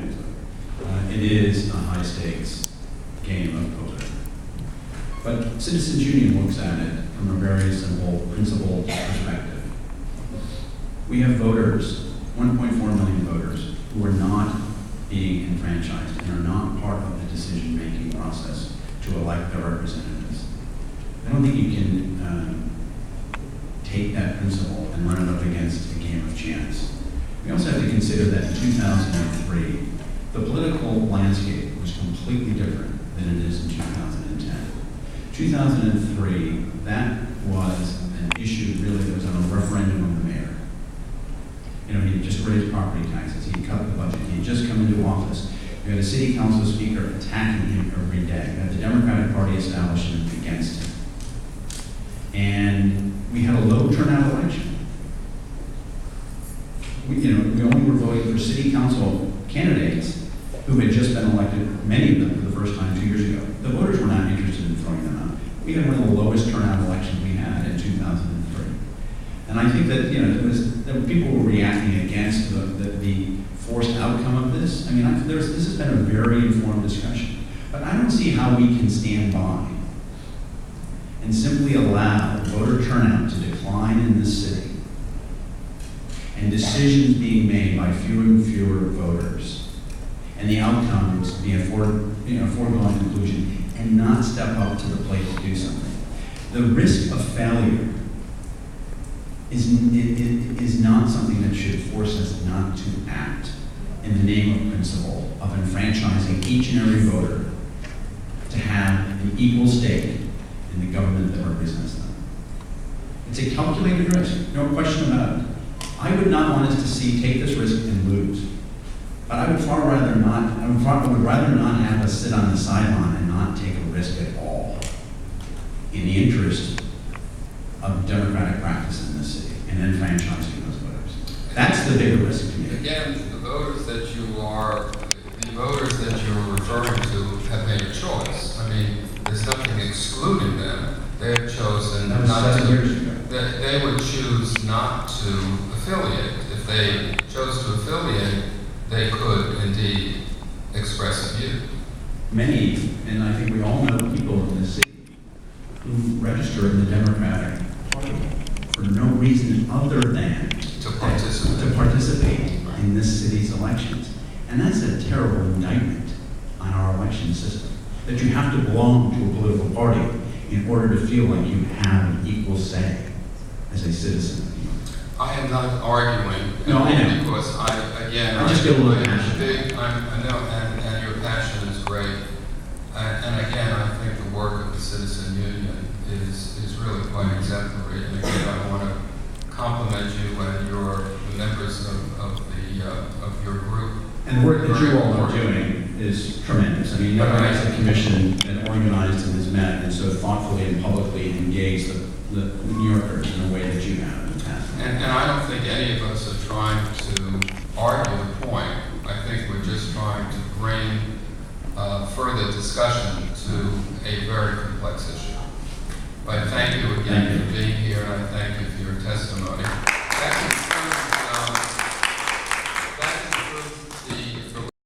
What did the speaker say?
And it is a high-stakes game of poker. But Citizens Union looks at it from a very simple, principled perspective. We have voters, 1.4 million voters, who are not being enfranchised and are not part of the decision-making process to elect their representatives. I don't think you can take that principle and run it up against a game of chance. We also have to consider that in 2003, the political landscape was completely different than it is in 2010. 2003, that was an issue really that was on a referendum of the mayor. You know, he had just raised property taxes, he cut the budget, he had just come into office. You had a city council speaker attacking him every day. You had the Democratic Party establishment against him. And we had a low turnout election. We only were voting for city council candidates who had just been elected, many of them for the first time 2 years ago. The voters were not interested in throwing them out. We had one of the lowest turnout elections we had in 2003. And I think that, that people were reacting against the forced outcome of this. I mean, this has been a very informed discussion. But I don't see how we can stand by and simply allow voter turnout to decline in this city and decisions being made by fewer and fewer voters and the outcomes to be a foregone conclusion and not step up to the plate to do something. The risk of failure is not something that should force us not to act in the name of principle of enfranchising each and every voter to have an equal stake in the government that represents them. It's a calculated risk, no question about it. I would not want us to take this risk and lose. But I would rather not have us sit on the sideline and not take a risk at all in the interest of democratic practice in this city and then franchising those voters. That's the bigger risk to me. Again, the voters that you're referring to have made a choice. I mean, there's nothing excluding them. They have chosen not to. They would choose not to affiliate. If they chose to affiliate, they could indeed express a view. Many, and I think we all know people in this city who register in the Democratic Party for no reason other than to participate in this city's elections. And that's a terrible indictment on our election system, that you have to belong to a political party in order to feel like you have an equal say as a citizen. I am not arguing. No, I know. Because I just feel a little passionate. I know, and your passion is great. And again, I think the work of the Citizen Union is really quite exemplary. And again, I want to compliment you and the members of your group. And the work that you all are doing is tremendous. I mean, never has the commission been organized and has met and so thoughtfully and publicly engaged the New Yorkers in a way that you have in the past. And I don't think any of us are trying to argue the point. I think we're just trying to bring further discussion to a very complex issue. But thank you again for being here, and I thank you for your testimony.